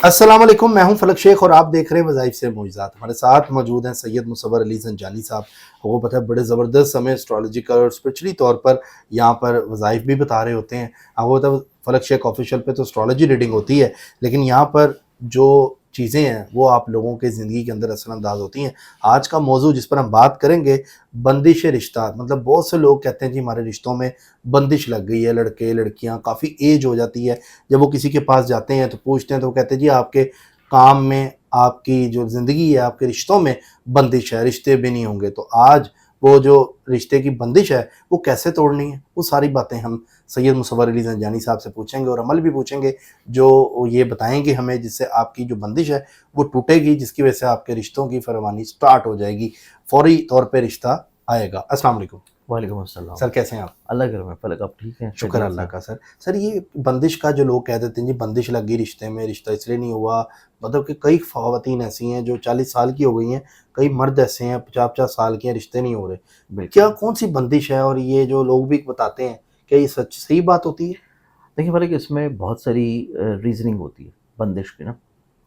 अस्सलाम वालेकुम, मैं हूं फलक शेख और आप देख रहे हैं वज़ाइफ से मुइज़ात। हमारे साथ मौजूद हैं सैयद मुसव्वर अली ज़ंजानी साहब। वो पता है बड़े ज़बरदस्त हमें एस्ट्रोलॉजिकल और स्पिरिचुअली तौर पर यहाँ पर वज़ाइफ भी बता रहे होते हैं। आपको पता है फलक शेख ऑफिशियल पे तो एस्ट्रोलॉजी रीडिंग होती है, लेकिन यहाँ पर जो चीज़ें हैं वो आप लोगों के ज़िंदगी के अंदर असरअंदाज होती हैं। आज का मौजू जिस पर हम बात करेंगे, बंदिश रिश्ता। मतलब बहुत से लोग कहते हैं जी हमारे रिश्तों में बंदिश लग गई है, लड़के लड़कियाँ काफ़ी एज हो जाती है, जब वो किसी के पास जाते हैं तो पूछते हैं तो वो कहते हैं जी आपके काम में, आपकी जो ज़िंदगी है, आपके रिश्तों में बंदिश है, रिश्ते भी नहीं होंगे। तो आज वो जो रिश्ते की बंदिश है वो कैसे तोड़नी है, वो सारी बातें हम सैयद मुसव्वर अली ज़ंजानी साहब से पूछेंगे और अमल भी पूछेंगे जो ये बताएंगे हमें, जिससे आपकी जो बंदिश है वो टूटेगी, जिसकी वजह से आपके रिश्तों की फरमानी स्टार्ट हो जाएगी, फौरी तौर पे रिश्ता आएगा। अस्सलाम वालेकुम वालेकुम अस्सलाम। सर, कैसे हैं आप? अल्लाह के रहम, फलक आप ठीक हैं? शुक्र खैरियत अल्लाह से? का। सर ये बंदिश का जो लोग कह देते हैं जी बंदिश लग गई रिश्ते में, रिश्ता इसलिए नहीं हुआ, मतलब कि कई ख़वातीन ऐसी हैं जो 40 साल की हो गई हैं, कई मर्द ऐसे हैं 50-50 साल के हैं, रिश्ते नहीं हो रहे। क्या बिल्कुल। कौन सी बंदिश है और ये जो लोग भी बताते हैं, क्या ये सच सही बात होती है? देखिए फलक, इसमें बहुत सारी रीज़निंग होती है बंदिश की ना।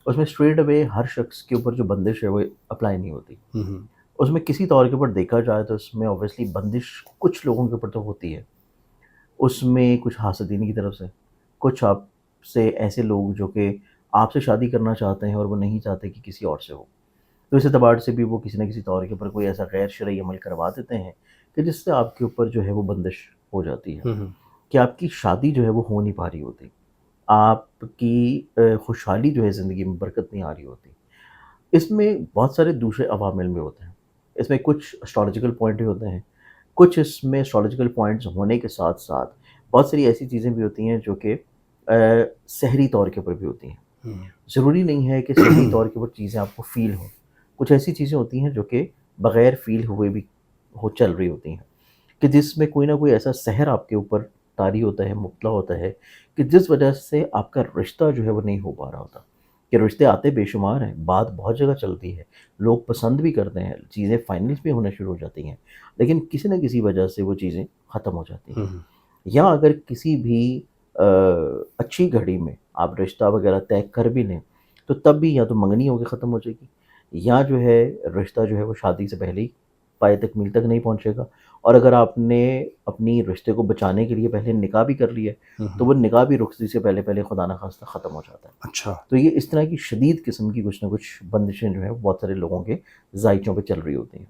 उसमें स्ट्रेट अवे हर शख्स के ऊपर जो बंदिश है वो अप्लाई नहीं होती। हुँ, हुँ। उसमें किसी तौर के ऊपर देखा जाए तो उसमें ऑब्वियसली बंदिश कुछ लोगों के ऊपर तो होती है। उसमें कुछ हासदीन की तरफ से, कुछ आपसे ऐसे लोग जो कि आपसे शादी करना चाहते हैं और वो नहीं चाहते कि किसी और से हो। तो इस एतबार से भी वो किसी न किसी तौर के ऊपर कोई ऐसा गैर शरई अमल करवा देते हैं कि जिससे आपके ऊपर जो है वो बंदिश हो जाती है, हुँ, हुँ। कि आपकी शादी जो है वो हो नहीं पा रही होती। आपकी खुशहाली जो है ज़िंदगी में बरकत नहीं आ रही होती। इसमें बहुत सारे दूसरे अवामिल भी होते हैं। इसमें कुछ एस्ट्रोलॉजिकल पॉइंट भी होते हैं। कुछ इसमें एस्ट्रोलॉजिकल पॉइंट्स होने के साथ-साथ बहुत सारी ऐसी चीज़ें भी होती हैं जो कि सहरी तौर के ऊपर भी होती हैं। हुँ। ज़रूरी नहीं है कि सहरी तौर के ऊपर चीज़ें आपको फ़ील हों। कुछ ऐसी चीज़ें होती हैं जो कि बग़ैर फ़ील हुए भी चल रही होती हैं, कि जिसमें कोई ना कोई ऐसा सहर आपके ऊपर तारी होता है, मुतला होता है, कि जिस वजह से आपका रिश्ता जो है वो नहीं हो पा रहा होता। कि रिश्ते आते बेशुमार हैं, बात बहुत जगह चलती है, लोग पसंद भी करते हैं, चीज़ें फ़ाइनल भी होना शुरू हो जाती हैं, लेकिन किसी न किसी वजह से वो चीज़ें ख़त्म हो जाती हुँ, हैं। हुँ। या अगर किसी भी अ, अच्छी घड़ी में आप रिश्ता वग़ैरह तय कर भी लें, तो तब भी या तो मंगनी होके ख़त्म हो जाएगी, या जो है रिश्ता जो है वो शादी से पहले ही पाए तकमील तक नहीं पहुँचेगा। और अगर आपने अपनी रिश्ते को बचाने के लिए पहले निकाह भी कर लिया है, हुँ, तो हुँ। वो निकाह भी रुखसती से पहले-पहले खुदा न ख़ास्ता ख़त्म हो जाता है। अच्छा। तो ये इस तरह की शदीद किस्म की कुछ न कुछ बंदिशें जो हैं बहुत सारे लोगों के ज़ायचों पे चल रही होती हैं।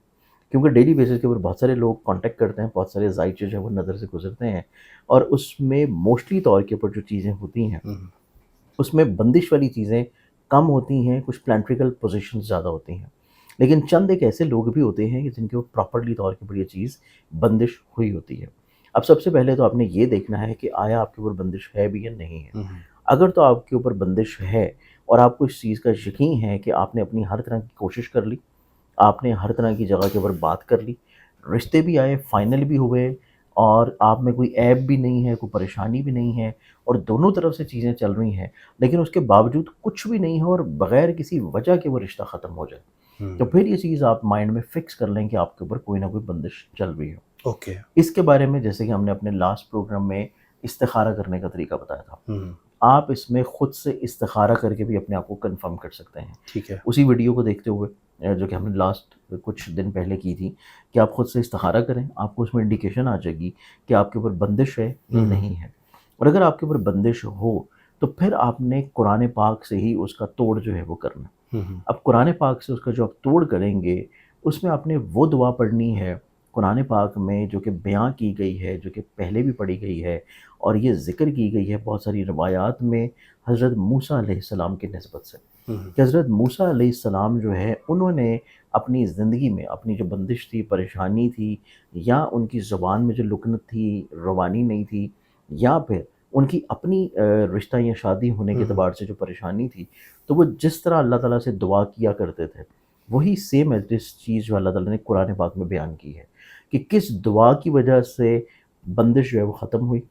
क्योंकि डेली बेसिस के ऊपर बहुत सारे लोग कॉन्टैक्ट करते हैं, बहुत सारे ज़ायचे जो हैं वो नज़र से गुज़रते हैं, और उसमें मोस्टली तौर के ऊपर जो चीज़ें होती हैं, हुँ, हुँ। उसमें बंदिश वाली चीज़ें कम होती हैं, कुछ प्लैनेटरिकल पोज़ीशंस ज़्यादा होती हैं। लेकिन चंद एक ऐसे लोग भी होते हैं कि जिनके ऊपर प्रॉपर्ली तौर के ऊपर ये चीज़ बंदिश हुई होती है। अब सबसे पहले तो आपने ये देखना है कि आया आपके ऊपर बंदिश है भी या नहीं है। हुँ, हुँ। अगर तो आपके ऊपर बंदिश है और आपको इस चीज़ का यकीन है कि आपने अपनी हर तरह की कोशिश कर ली, आपने हर तरह की जगह के ऊपर बात कर ली, रिश्ते भी आए, फाइनल भी हुए, और आप में कोई ऐब भी नहीं है, कोई परेशानी भी नहीं है, और दोनों तरफ से चीज़ें चल रही हैं, लेकिन उसके बावजूद कुछ भी नहीं है और बग़ैर किसी वजह के वो रिश्ता ख़त्म हो जाए, तो हुँ। फिर ये चीज़ आप माइंड में फ़िक्स कर लें कि आपके ऊपर कोई ना कोई बंदिश चल रही है। ओके। इसके बारे में जैसे कि हमने अपने लास्ट प्रोग्राम में इस्तिखारा करने का तरीका बताया था। हुँ। आप इसमें खुद से इस्तिखारा करके भी अपने आप को कन्फर्म कर सकते हैं। ठीक है। उसी वीडियो को देखते हुए जो कि हमने लास्ट कुछ दिन पहले की थी, कि आप खुद से इस्तिखारा करें, आपको उसमें इंडिकेशन आ जाएगी कि आपके ऊपर बंदिश है या हुँ, हुँ। नहीं है। और अगर आपके ऊपर बंदिश हो, तो फिर आपने कुरान पाक से ही उसका तोड़ जो है वो करना है। हुँ, हुँ। अब कुरान पाक से उसका जो आप तोड़ करेंगे, उसमें आपने वो दुआ पढ़नी है कुरान पाक में जो कि बयाँ की गई है, जो कि पहले भी पढ़ी गई है, और ये ज़िक्र की गई है बहुत सारी रिवायात में हज़रत मूसा अलैहिस्सलाम की निस्बत से, हुँ, हुँ। कि हज़रत मूसा अलैहिस्सलाम जो है उन्होंने अपनी ज़िंदगी में अपनी जो बंदिश थी, परेशानी थी, या उनकी ज़ुबान में जो लुकनत थी, रवानी नहीं थी, या फिर उनकी अपनी रिश्ता या शादी होने के हुँ, हुँ। एतबार से जो परेशानी थी, तो वो जिस तरह अल्लाह ताला से दुआ किया करते थे, वही सेम एज़ चीज़ जो अल्लाह ताला ने कुरान पाक में बयान की है, कि किस दुआ की वजह से बंदिश जो है वो ख़त्म हुई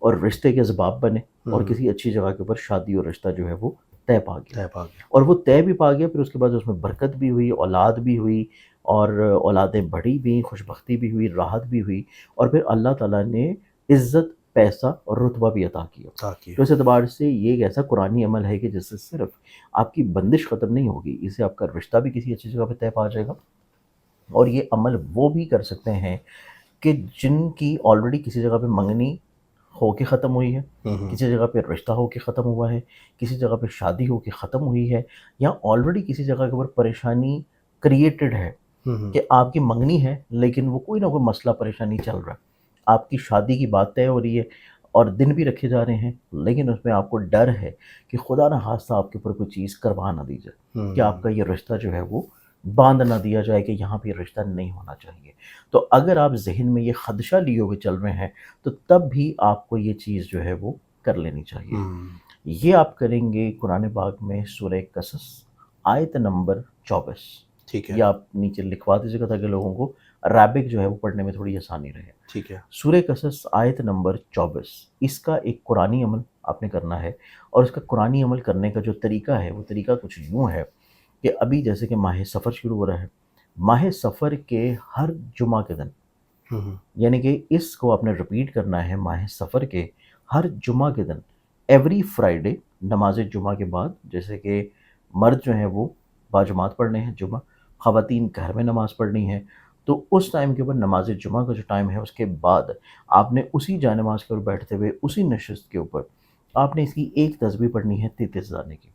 और रिश्ते के असबाब बने, हुँ, और हुँ। किसी अच्छी जगह के ऊपर शादी और रिश्ता जो है वो तय पा गया। तय पा गया। और वो तय भी पा गया, फिर उसके बाद उसमें बरकत भी हुई, औलाद भी हुई, और औलादें बढ़ी भी, खुशबख्ती भी हुई, राहत भी हुई, और फिर अल्लाह ताला ने इज़्ज़त پیسہ اور رتبہ بھی عطا کیا. تاکہ تو اس اعتبار سے یہ ایک ایسا قرآنی عمل ہے کہ جس سے صرف آپ کی بندش ختم نہیں ہوگی، اس سے آپ کا رشتہ بھی کسی اچھی جگہ پہ طے پا جائے گا. اور یہ عمل وہ بھی کر سکتے ہیں کہ جن کی آلریڈی کسی جگہ پہ منگنی ہو کے ختم ہوئی ہے، کسی جگہ پہ رشتہ ہو کے ختم ہوا ہے، کسی جگہ پہ شادی ہو کے ختم ہوئی ہے، یا آلریڈی کسی جگہ کے اوپر پریشانی کریٹڈ ہے کہ آپ کی منگنی ہے لیکن وہ کوئی نہ کوئی مسئلہ پریشانی چل رہا ہے. آپ کی شادی کی بات طے ہو رہی ہے اور دن بھی رکھے جا رہے ہیں، لیکن اس میں آپ کو ڈر ہے کہ خدا نہ خواستہ آپ کے اوپر کوئی چیز کروا نہ دی جائے، کہ آپ کا یہ رشتہ جو ہے وہ باندھ نہ دیا جائے کہ یہاں پہ یہ رشتہ نہیں ہونا چاہیے. تو اگر آپ ذہن میں یہ خدشہ لیے ہوئے چل رہے ہیں تو تب بھی آپ کو یہ چیز جو ہے وہ کر لینی چاہیے. یہ آپ کریں گے قرآن پاک میں سورہ قصص آیت نمبر 24. ٹھیک ہے. یہ آپ نیچے لکھوا دیجیے گا تاکہ لوگوں کو عربک جو ہے وہ پڑھنے میں تھوڑی آسانی رہے. ٹھیک ہے. سورہ قصص آیت نمبر 24، اس کا ایک قرآنی عمل آپ نے کرنا ہے. اور اس کا قرآنی عمل کرنے کا جو طریقہ ہے وہ طریقہ کچھ یوں ہے کہ ابھی جیسے کہ ماہ سفر شروع ہو رہا ہے، ماہ سفر کے ہر جمعہ کے دن، یعنی کہ اس کو آپ نے رپیٹ کرنا ہے ماہ سفر کے ہر جمعہ کے دن، ایوری فرائیڈے نماز جمعہ کے بعد. جیسے کہ مرد جو ہیں وہ باجماعت پڑھنے ہیں جمعہ، خواتین گھر میں نماز پڑھنی ہے، تو اس ٹائم کے اوپر نماز جمعہ کا جو ٹائم ہے اس کے بعد آپ نے اسی جائے نماز کے اوپر بیٹھتے ہوئے اسی نشست کے اوپر آپ نے اس کی ایک تسبیح پڑھنی ہے 33 دانے کی.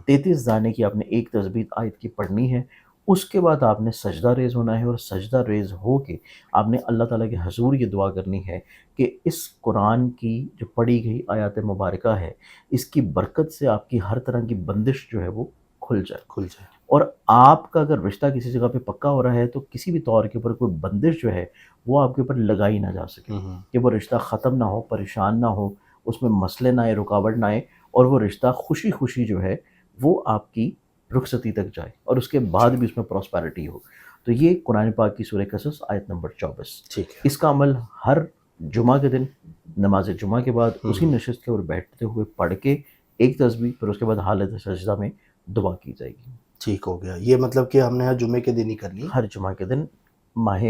33 دانے کی آپ نے ایک تسبیح آیت کی پڑھنی ہے. اس کے بعد آپ نے سجدہ ریز ہونا ہے، اور سجدہ ریز ہو کے آپ نے اللہ تعالیٰ کے حضور یہ دعا کرنی ہے کہ اس قرآن کی جو پڑھی گئی آیات مبارکہ ہے، اس کی برکت سے آپ کی ہر طرح کی بندش جو ہے وہ کھل جائے. اور آپ کا اگر رشتہ کسی جگہ پہ پکا ہو رہا ہے تو کسی بھی طور کے اوپر کوئی بندش جو ہے وہ آپ کے اوپر لگائی نہ جا سکے، کہ وہ رشتہ ختم نہ ہو، پریشان نہ ہو، اس میں مسئلے نہ آئے، رکاوٹ نہ آئے، اور وہ رشتہ خوشی خوشی جو ہے وہ آپ کی رخصتی تک جائے اور اس کے بعد بھی اس میں پراسپیرٹی ہو. تو یہ قرآن پاک کی سورہ قصص آیت نمبر 24. ٹھیک ہے. اس کا عمل ہر جمعہ کے دن نماز جمعہ کے بعد اسی نشست کے اوپر بیٹھتے ہوئے پڑھ کے ایک تسبیح، پھر اس کے بعد حالت سجدہ میں دعا کی جائے گی. ٹھیک ہو گیا. یہ مطلب کہ ہم نے ہر جمعے کے دن ہی کرنی ہے، ہر جمعہ کے دن ماہ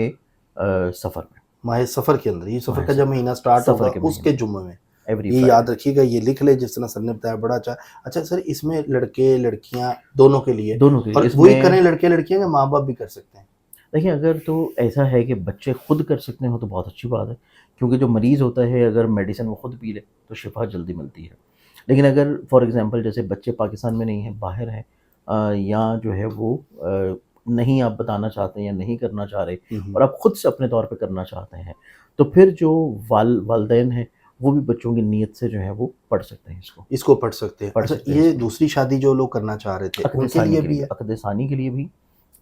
سفر میں، ماہ سفر کے اندر. یہ سفر کا جب مہینہ سٹارٹ ہوگا اس کے جمعے میں. یہ یاد رکھیے گا، یہ لکھ لے جس طرح سر نے بتایا، بڑا اچھا. اچھا سر، اس میں لڑکے لڑکیاں دونوں کے لیے اور وہی کریں لڑکے لڑکیاں یا ماں باپ بھی کر سکتے ہیں؟ دیکھیں، اگر تو ایسا ہے کہ بچے خود کر سکتے ہوں تو بہت اچھی بات ہے، کیونکہ جو مریض ہوتا ہے اگر میڈیسن وہ خود پی لے تو شفا جلدی ملتی ہے. لیکن اگر فار ایگزامپل جیسے بچے پاکستان میں نہیں ہیں، باہر ہیں، یا جو ہے وہ نہیں آپ بتانا چاہتے ہیں یا نہیں کرنا چاہ رہے، اور آپ خود سے اپنے طور پہ کرنا چاہتے ہیں، تو پھر جو والدین ہیں وہ بھی بچوں کی نیت سے جو ہے وہ پڑھ سکتے ہیں، اس کو پڑھ سکتے ہیں. اچھا، یہ دوسری شادی جو لوگ کرنا چاہ رہے تھے ان کے لیے بھی ہے؟ عقد ثانی کے لیے بھی،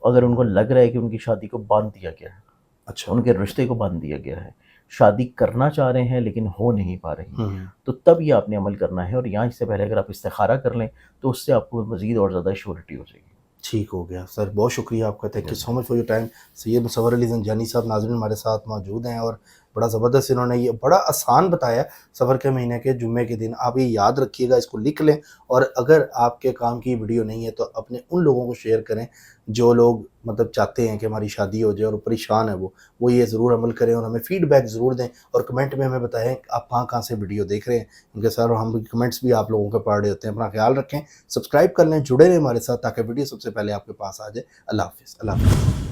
اگر ان کو لگ رہا ہے کہ ان کی شادی کو باندھ دیا گیا ہے، اچھا، ان کے رشتے کو باندھ دیا گیا ہے، شادی کرنا چاہ رہے ہیں لیکن ہو نہیں پا رہی، تو تب یہ آپ نے عمل کرنا ہے. اور یہاں اس سے پہلے اگر آپ استخارہ کر لیں تو اس سے آپ کو مزید اور زیادہ شیورٹی ہو جائے گی. ٹھیک ہو گیا سر، بہت شکریہ آپ کا. Thank you so much for your time. Syed Musawar Ali زنجانی صاحب ناظرین ہمارے ساتھ موجود ہیں، اور بڑا زبردست انہوں نے یہ بڑا آسان بتایا سفر کے مہینے کے جمعے کے دن. آپ یہ یاد رکھیے گا، اس کو لکھ لیں، اور اگر آپ کے کام کی ویڈیو نہیں ہے تو اپنے ان لوگوں کو شیئر کریں جو لوگ مطلب چاہتے ہیں کہ ہماری شادی ہو جائے اور پریشان ہے، وہ یہ ضرور عمل کریں، اور ہمیں فیڈ بیک ضرور دیں، اور کمنٹ میں ہمیں بتائیں آپ کہاں سے ویڈیو دیکھ رہے ہیں. ان کے ساتھ ہم کمنٹس بھی آپ لوگوں کے پڑھ رہے ہوتے ہیں. اپنا خیال رکھیں، سبسکرائب کر لیں، جڑے رہیں ہمارے ساتھ تاکہ ویڈیو سب سے پہلے آپ کے پاس آ جائے. اللہ حافظ. اللہ حافظ.